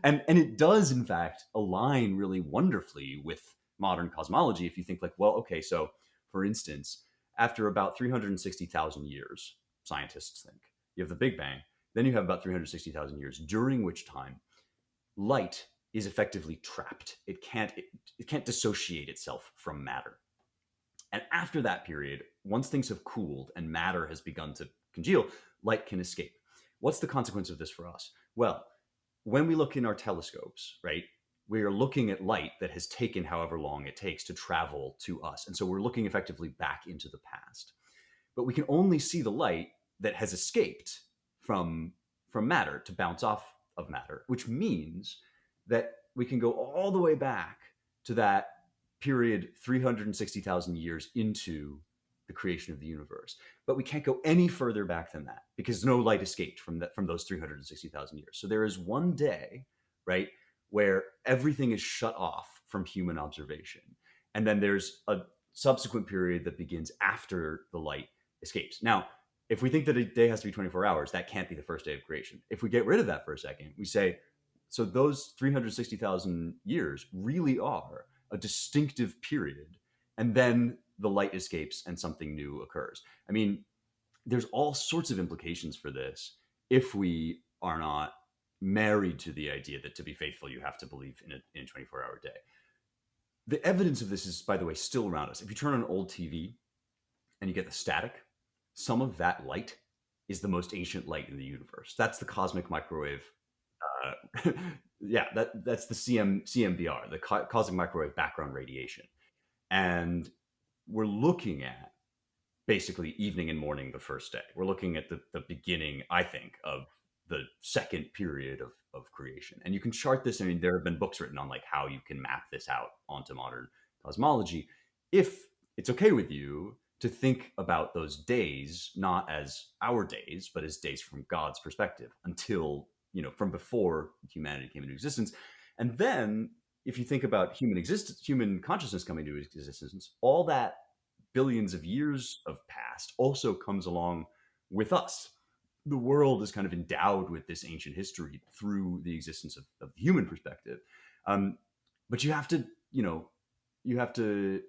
[SPEAKER 2] And it does, in fact, align really wonderfully with modern cosmology. If you think, like, well, okay, so for instance, after about 360,000 years, scientists think, you have the Big Bang, then you have about 360,000 years, during which time light is effectively trapped. It can't dissociate itself from matter. And after that period, once things have cooled and matter has begun to congeal, light can escape. What's the consequence of this for us? Well, when we look in our telescopes, right, we are looking at light that has taken however long it takes to travel to us. And so we're looking effectively back into the past. But we can only see the light that has escaped from matter to bounce off of matter, which means that we can go all the way back to that period 360,000 years into the creation of the universe. But we can't go any further back than that because no light escaped from those 360,000 years. So there is one day, right, where everything is shut off from human observation. And then there's a subsequent period that begins after the light escapes. Now, if we think that a day has to be 24 hours, that can't be the first day of creation. If we get rid of that for a second, we say, so those 360,000 years really are a distinctive period. And then the light escapes and something new occurs. I mean, there's all sorts of implications for this if we are not married to the idea that to be faithful, you have to believe in a 24-hour day. The evidence of this is, by the way, still around us. If you turn on an old TV and you get the static, some of that light is the most ancient light in the universe. That's the cosmic microwave. Yeah, that's the CMBR, the cosmic microwave background radiation. And we're looking at basically evening and morning the first day. We're looking at the beginning, I think, of the second period of creation. And you can chart this. I mean, there have been books written on like how you can map this out onto modern cosmology. If it's okay with you to think about those days not as our days, but as days from God's perspective until, from before humanity came into existence. And then if you think about human consciousness coming into existence, all that billions of years of past also comes along with us. The world is kind of endowed with this ancient history through the existence of the human perspective. But you have to, you have to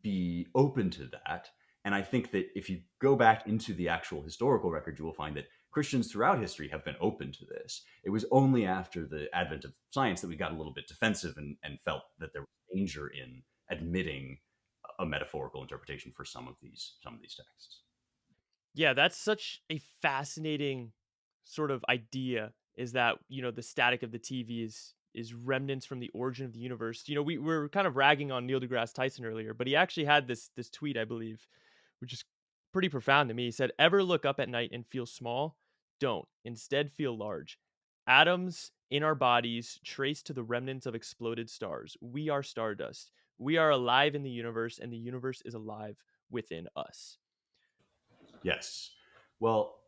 [SPEAKER 2] be open to that. And I think that if you go back into the actual historical record, you will find that Christians throughout history have been open to this. It was only after the advent of science that we got a little bit defensive and felt that there was danger in admitting a metaphorical interpretation for some of these texts.
[SPEAKER 1] Yeah, that's such a fascinating sort of idea, is that, the static of the TV is remnants from the origin of the universe. We were kind of ragging on Neil deGrasse Tyson earlier, but he actually had this tweet, I believe, which is pretty profound to me. He said, "Ever look up at night and feel small? Don't. Instead, feel large. Atoms in our bodies trace to the remnants of exploded stars. We are stardust. We are alive in the universe, and the universe is alive within us."
[SPEAKER 2] Yes. Well,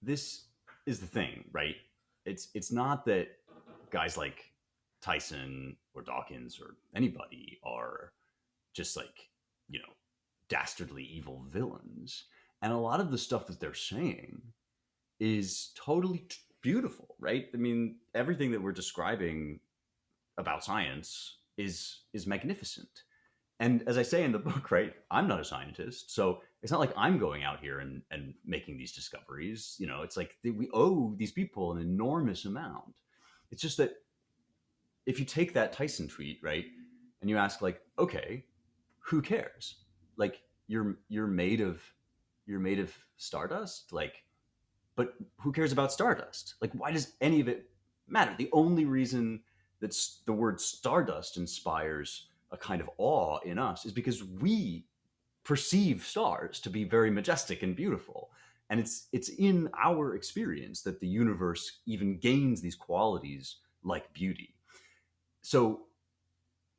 [SPEAKER 2] this is the thing, right? It's not that guys like Tyson or Dawkins or anybody are just like, you know, dastardly evil villains. And a lot of the stuff that they're saying is totally beautiful, right? I mean, everything that we're describing about science is magnificent. And as I say in the book, right, I'm not a scientist, so it's not like I'm going out here and making these discoveries. It's like we owe these people an enormous amount. It's just that if you take that Tyson tweet, right, and you ask like, okay, who cares? Like you're made of stardust, like, but who cares about stardust? Like, why does any of it matter? The only reason that the word stardust inspires a kind of awe in us is because we perceive stars to be very majestic and beautiful. And it's in our experience that the universe even gains these qualities like beauty. So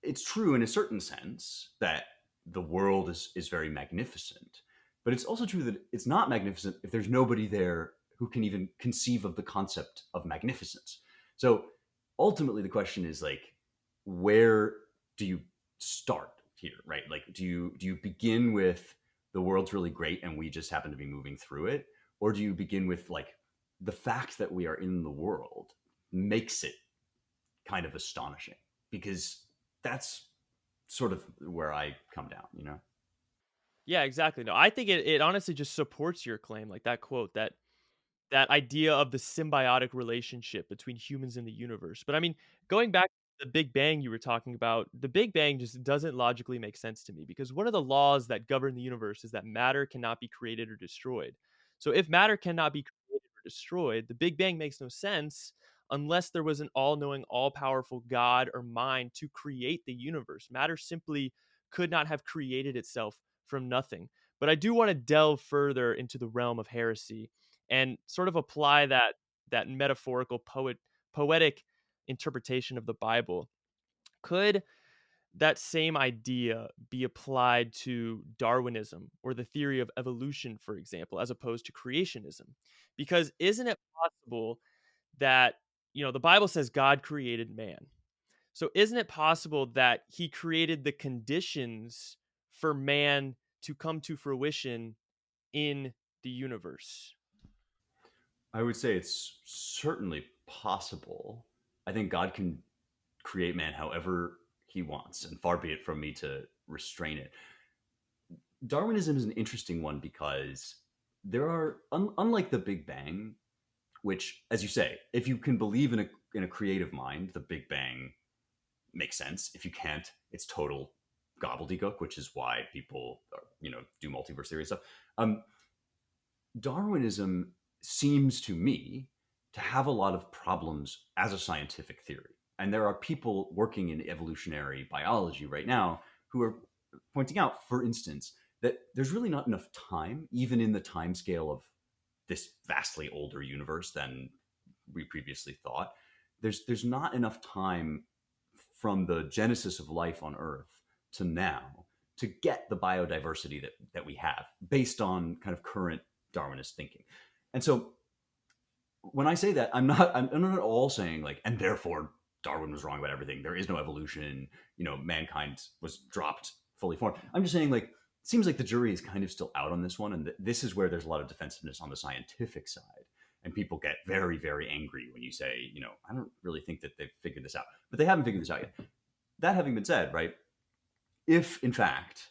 [SPEAKER 2] it's true in a certain sense that the world is very magnificent, but it's also true that it's not magnificent if there's nobody there who can even conceive of the concept of magnificence. So ultimately, the question is like, where do you start here, right? Like, do you begin with the world's really great and we just happen to be moving through it, or do you begin with like the fact that we are in the world makes it kind of astonishing because that's sort of where I come down.
[SPEAKER 1] Yeah, exactly. No, I think it honestly just supports your claim, like that quote, that idea of the symbiotic relationship between humans and the universe. But I mean, going back to the Big Bang you were talking about, the Big Bang just doesn't logically make sense to me, because one of the laws that govern the universe is that matter cannot be created or destroyed. So if matter cannot be created or destroyed, the Big Bang makes no sense unless there was an all-knowing, all-powerful God or mind to create the universe. Matter simply could not have created itself from nothing. But I do want to delve further into the realm of heresy and sort of apply that metaphorical poetic interpretation of the Bible. Could that same idea be applied to Darwinism or the theory of evolution, for example, as opposed to creationism? Because isn't it possible that, the Bible says God created man. So isn't it possible that he created the conditions for man to come to fruition in the universe?
[SPEAKER 2] I would say it's certainly possible. I think God can create man however he wants, and far be it from me to restrain it. Darwinism is an interesting one because there are, unlike the Big Bang, which, as you say, if you can believe in a creative mind, the Big Bang makes sense. If you can't, it's total gobbledygook, which is why people, do multiverse theory and stuff. Um, Darwinism seems to me to have a lot of problems as a scientific theory. And there are people working in evolutionary biology right now who are pointing out, for instance, that there's really not enough time, even in the time scale of this vastly older universe than we previously thought. There's not enough time from the genesis of life on Earth to now to get the biodiversity that we have based on kind of current Darwinist thinking. And so when I say that, I'm not at all saying like, and therefore Darwin was wrong about everything. There is no evolution. Mankind was dropped fully formed. I'm just saying like, it seems like the jury is kind of still out on this one, and this is where there's a lot of defensiveness on the scientific side. And people get very, very angry when you say, I don't really think that they've figured this out, but they haven't figured this out yet. That having been said, right? If in fact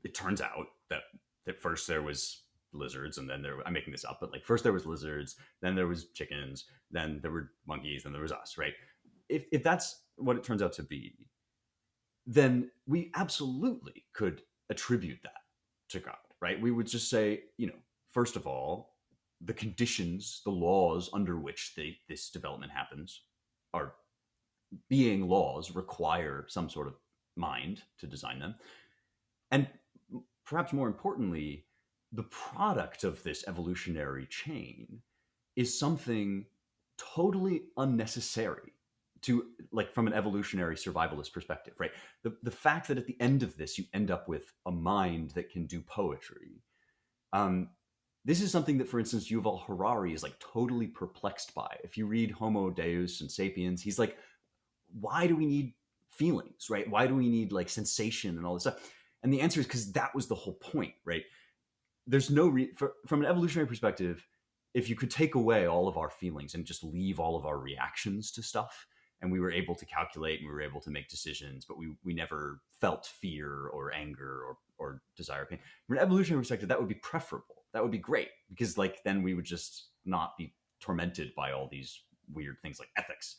[SPEAKER 2] it turns out that first there was lizards, and then I'm making this up, but like first there was lizards, then there was chickens, then there were monkeys, then there was us, right? If that's what it turns out to be, then we absolutely could attribute that to God, right? We would just say, first of all, the conditions, the laws under which this development happens are being laws require some sort of mind to design them. And perhaps more importantly, the product of this evolutionary chain is something totally unnecessary to, like, from an evolutionary survivalist perspective, right? The fact that at the end of this you end up with a mind that can do poetry, um, this is something that, for instance, Yuval Harari is like totally perplexed by. If you read Homo Deus and Sapiens, he's like, why do we need feelings, right? Why do we need like sensation and all this stuff? And the answer is because that was the whole point, right? There's no from an evolutionary perspective, if you could take away all of our feelings and just leave all of our reactions to stuff, and we were able to calculate and we were able to make decisions, but we never felt fear or anger or desire, pain. From an evolutionary perspective, that would be preferable. That would be great, because like then we would just not be tormented by all these weird things like ethics.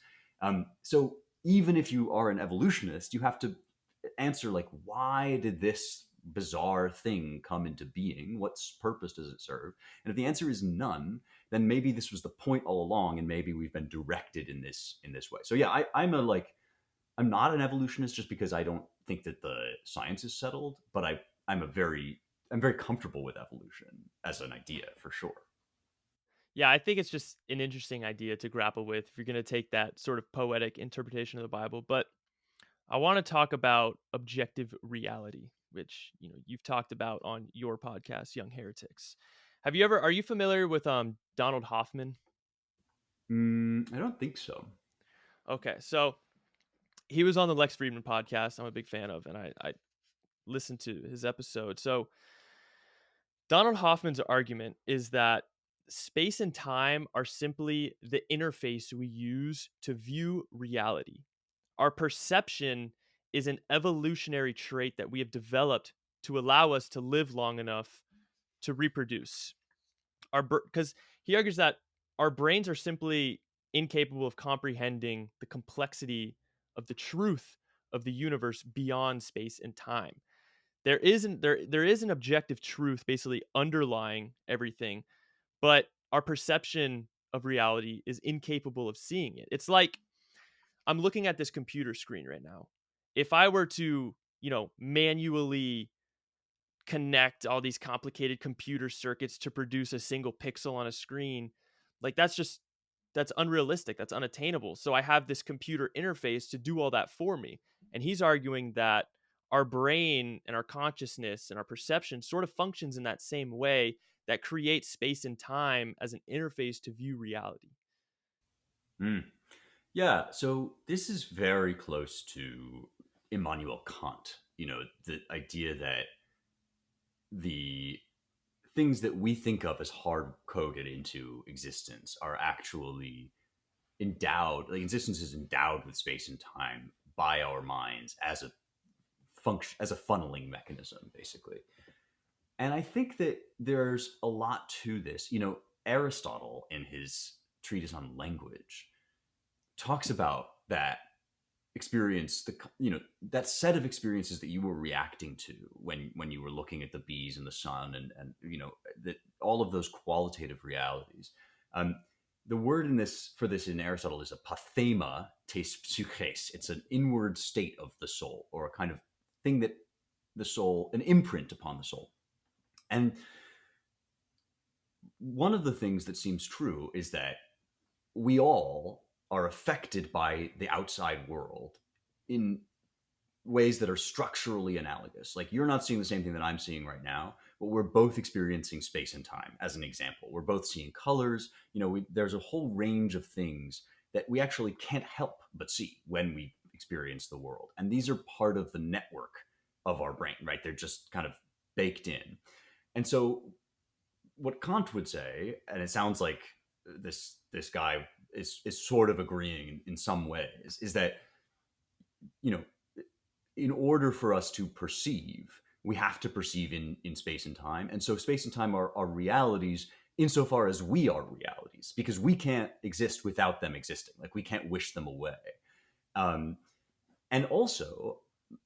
[SPEAKER 2] So even if you are an evolutionist, you have to answer like, why did this bizarre thing come into being? What purpose does it serve? And if the answer is none, then maybe this was the point all along, and maybe we've been directed in this way. So yeah, I'm not an evolutionist just because I don't think that the science is settled, but I'm very comfortable with evolution as an idea for sure.
[SPEAKER 1] Yeah, I think it's just an interesting idea to grapple with if you're going to take that sort of poetic interpretation of the Bible. But I want to talk about objective reality, which you've talked about on your podcast, Young Heretics. Are you familiar with Donald Hoffman?
[SPEAKER 2] I don't think so.
[SPEAKER 1] Okay, so he was on the Lex Friedman podcast. I'm a big fan of, and I listened to his episode. So Donald Hoffman's argument is that space and time are simply the interface we use to view reality. Our perception is an evolutionary trait that we have developed to allow us to live long enough to reproduce. Because he argues that our brains are simply incapable of comprehending the complexity of the truth of the universe beyond space and time. There is an objective truth basically underlying everything, but our perception of reality is incapable of seeing it. It's like I'm looking at this computer screen right now. If I were to, manually connect all these complicated computer circuits to produce a single pixel on a screen, like that's unrealistic, that's unattainable. So I have this computer interface to do all that for me. And he's arguing that our brain and our consciousness and our perception sort of functions in that same way, that creates space and time as an interface to view reality.
[SPEAKER 2] Mm. Yeah, so this is very close to Immanuel Kant, the idea that the things that we think of as hard coded into existence are actually endowed, like existence is endowed with space and time by our minds as a function, as a funneling mechanism, basically. And I think that there's a lot to this. Aristotle, in his treatise on language, talks about that experience, that set of experiences that you were reacting to when you were looking at the bees and the sun, and that all of those qualitative realities. The word for this in Aristotle is a pathema tes psyches. It's an inward state of the soul, or a kind of thing that the soul, an imprint upon the soul. And one of the things that seems true is that we all are affected by the outside world in ways that are structurally analogous. Like, you're not seeing the same thing that I'm seeing right now, but we're both experiencing space and time. As an example, we're both seeing colors. There's a whole range of things that we actually can't help but see when we experience the world. And these are part of the network of our brain, right? They're just kind of baked in. And so what Kant would say, and it sounds like this guy is sort of agreeing in some ways, is that, in order for us to perceive, we have to perceive in space and time. And so space and time are realities insofar as we are realities, because we can't exist without them existing. Like we can't wish them away. Um, and also,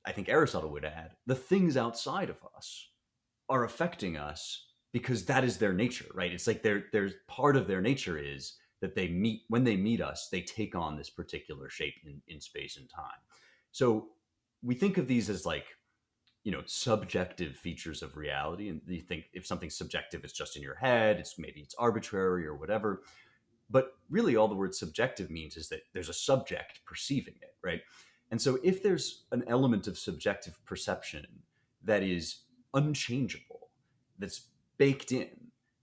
[SPEAKER 2] I think Aristotle would add, the things outside of us are affecting us because that is their nature, right? It's like there's part of their nature is that they meet when they meet us, they take on this particular shape in space and time. So we think of these as like, subjective features of reality. And you think if something's subjective, it's just in your head, maybe it's arbitrary or whatever. But really, all the word subjective means is that there's a subject perceiving it, right? And so, if there's an element of subjective perception that is unchangeable, that's baked in,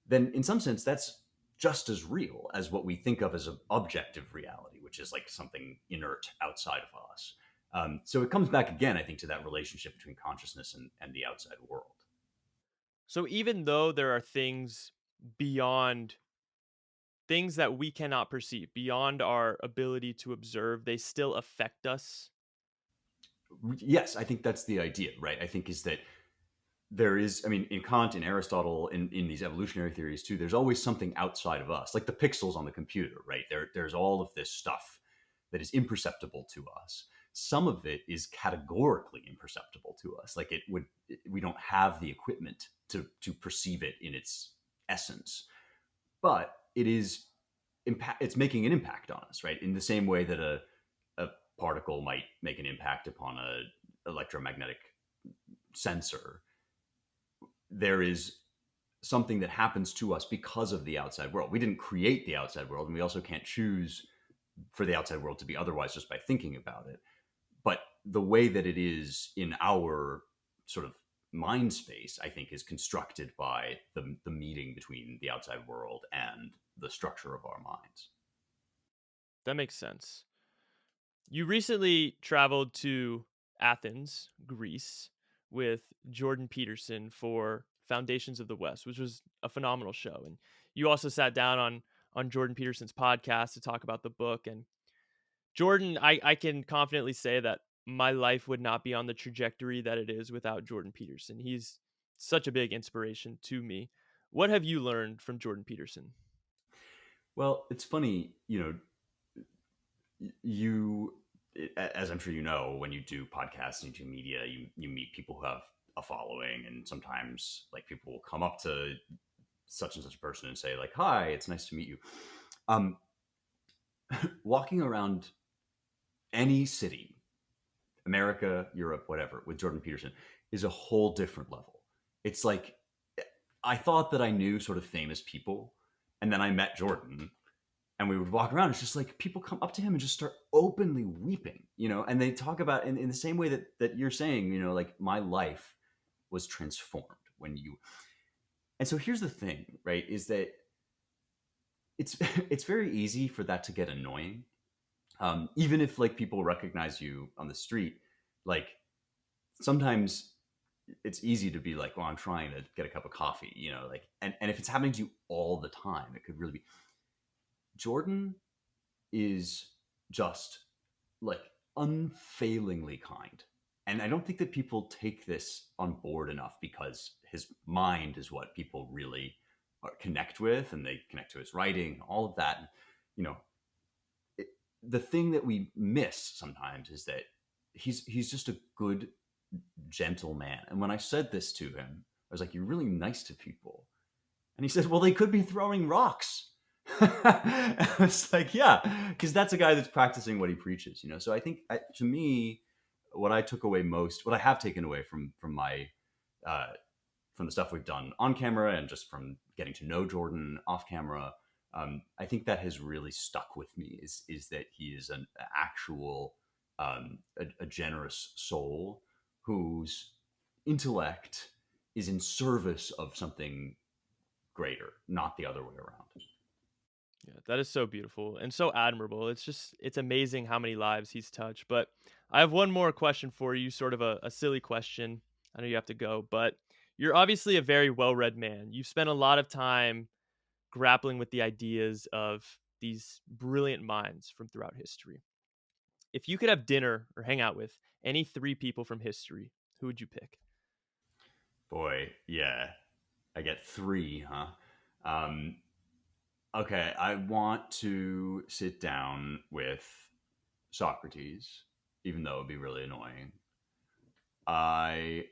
[SPEAKER 2] then in some sense, that's just as real as what we think of as an objective reality, which is like something inert outside of us. So it comes back again, I think, to that relationship between consciousness and the outside world.
[SPEAKER 1] So even though there are beyond things that we cannot perceive, beyond our ability to observe, they still affect us.
[SPEAKER 2] Yes, I think that's the idea, right? I think is that there is, I mean, in Kant, in Aristotle, in these evolutionary theories too, there's always something outside of us, like the pixels on the computer, right? There's all of this stuff that is imperceptible to us. Some of it is categorically imperceptible to us. Like we don't have the equipment to perceive it in its essence, but it's making an impact on us, right? In the same way that a particle might make an impact upon a electromagnetic sensor, there is something that happens to us because of the outside world. We didn't create the outside world, and we also can't choose for the outside world to be otherwise just by thinking about it. But the way that it is in our sort of mind space, I think, is constructed by the meeting between the outside world and the structure of our minds.
[SPEAKER 1] That makes sense. You recently traveled to Athens, Greece, with Jordan Peterson for Foundations of the West, which was a phenomenal show. And you also sat down on Jordan Peterson's podcast to talk about the book. And Jordan, I can confidently say that my life would not be on the trajectory that it is without Jordan Peterson. He's such a big inspiration to me. What have you learned from Jordan Peterson?
[SPEAKER 2] Well, it's funny, you, as I'm sure you know, when you do podcasts and you do media, you meet people who have a following, and sometimes like people will come up to such and such a person and say like, "Hi, it's nice to meet you." Um, Walking around any city, America, Europe, whatever, with Jordan Peterson is a whole different level. It's like I thought that I knew sort of famous people, and then I met Jordan, and we would walk around. It's just like people come up to him and just start openly weeping, and they talk about in the same way that you're saying, like my life was transformed when you. And so here's the thing, right? Is that it's it's very easy for that to get annoying, even if like people recognize you on the street. Like sometimes it's easy to be like, well, I'm trying to get a cup of coffee, like, and if it's happening to you all the time, it could really be. Jordan is just like unfailingly kind. And I don't think that people take this on board enough, because his mind is what people really connect with, and they connect to his writing, all of that. You know, it, the thing that we miss sometimes is that he's just a good, gentle man. And when I said this to him, I was like, "You're really nice to people." And he said, "Well, they could be throwing rocks." I was like, yeah, because that's a guy that's practicing what he preaches, So I think, to me, what I took away most, what I have taken away from my uh, from the stuff we've done on camera and just from getting to know Jordan off camera, I think that has really stuck with me. Is that he is an actual a generous soul whose intellect is in service of something greater, not the other way around.
[SPEAKER 1] Yeah, that is so beautiful and so admirable. It's amazing how many lives he's touched. But I have one more question for you, sort of a silly question. I know you have to go, but you're obviously a very well read man. You've spent a lot of time grappling with the ideas of these brilliant minds from throughout history. If you could have dinner or hang out with any three people from history, who would you pick?
[SPEAKER 2] Boy, yeah. I get three, huh? Um, okay, I want to sit down with Socrates, even though it'd be really annoying. I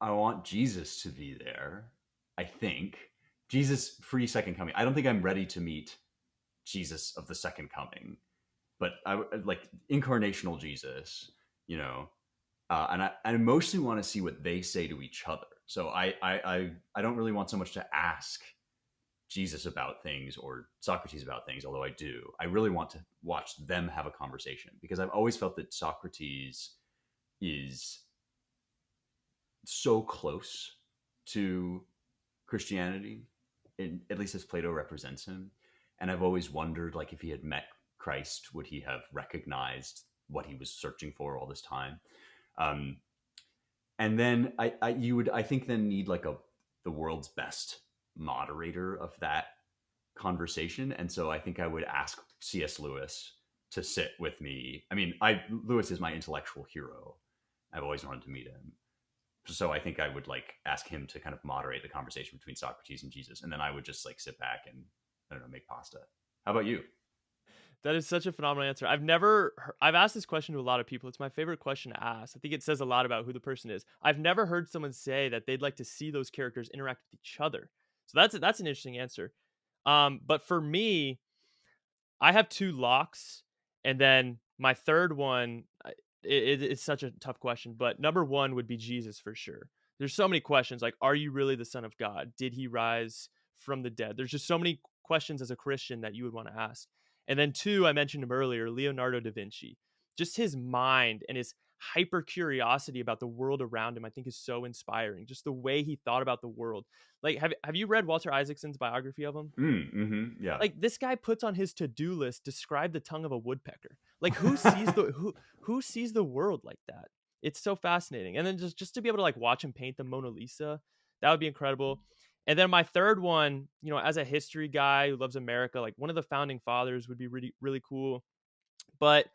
[SPEAKER 2] I want Jesus to be there. I think Jesus pre second coming. I don't think I'm ready to meet Jesus of the second coming, but like incarnational Jesus. You know, and I mostly want to see what they say to each other. So I don't really want so much to ask Jesus about things or Socrates about things, although I do. I really want to watch them have a conversation because I've always felt that Socrates is so close to Christianity, at least as Plato represents him. And I've always wondered, like, if he had met Christ, would he have recognized what he was searching for all this time? Um, and then you would, I think, then need like the world's best moderator of that conversation. And so I think I would ask C.S. Lewis to sit with me. I mean, I Lewis is my intellectual hero. I've always wanted to meet him. So I think I would like ask him to kind of moderate the conversation between Socrates and Jesus, and then I would just like sit back and I don't know, make pasta. How about you?
[SPEAKER 1] That is such a phenomenal answer. I've asked this question to a lot of people. It's my favorite question to ask. I think it says a lot about who the person is. I've never heard someone say that they'd like to see those characters interact with each other. So that's an interesting answer. But for me, I have two locks, and then my third one, it's such a tough question, but number one would be Jesus for sure. There's so many questions like, are you really the Son of God? Did he rise from the dead? There's just so many questions as a Christian that you would want to ask. And then two, I mentioned him earlier, Leonardo da Vinci. Just his mind and his hyper curiosity about the world around him, I think is so inspiring. Just the way he thought about the world. Like, have you read Walter Isaacson's biography of him?
[SPEAKER 2] Yeah.
[SPEAKER 1] Like this guy puts on his to-do list, describe the tongue of a woodpecker. Like who sees the world like that? It's so fascinating. And then just to be able to like watch him paint the Mona Lisa, that would be incredible. And then my third one, as a history guy who loves America, like one of the founding fathers would be really really cool. But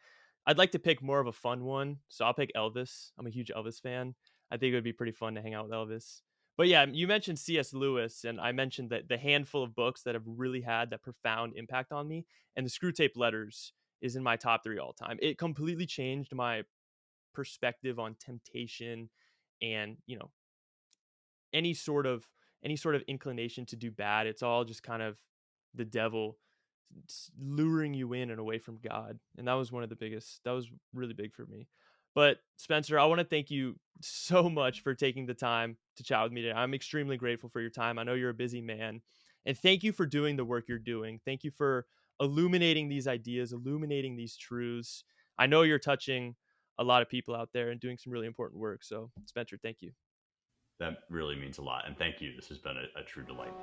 [SPEAKER 1] I'd like to pick more of a fun one, so I'll pick Elvis. I'm a huge Elvis fan. I think it would be pretty fun to hang out with Elvis. But yeah, you mentioned C.S. Lewis, and I mentioned that the handful of books that have really had that profound impact on me, and the Screw Tape Letters is in my top three all time. It completely changed my perspective on temptation and any sort of inclination to do bad. It's all just kind of the devil luring you in and away from God. And that was that was really big for me. But Spencer, I want to thank you so much for taking the time to chat with me today. I'm extremely grateful for your time. I know you're a busy man. And thank you for doing the work you're doing. Thank you for illuminating these ideas, illuminating these truths. I know you're touching a lot of people out there and doing some really important work. So, Spencer, thank you.
[SPEAKER 2] That really means a lot. And thank you. This has been a true delight.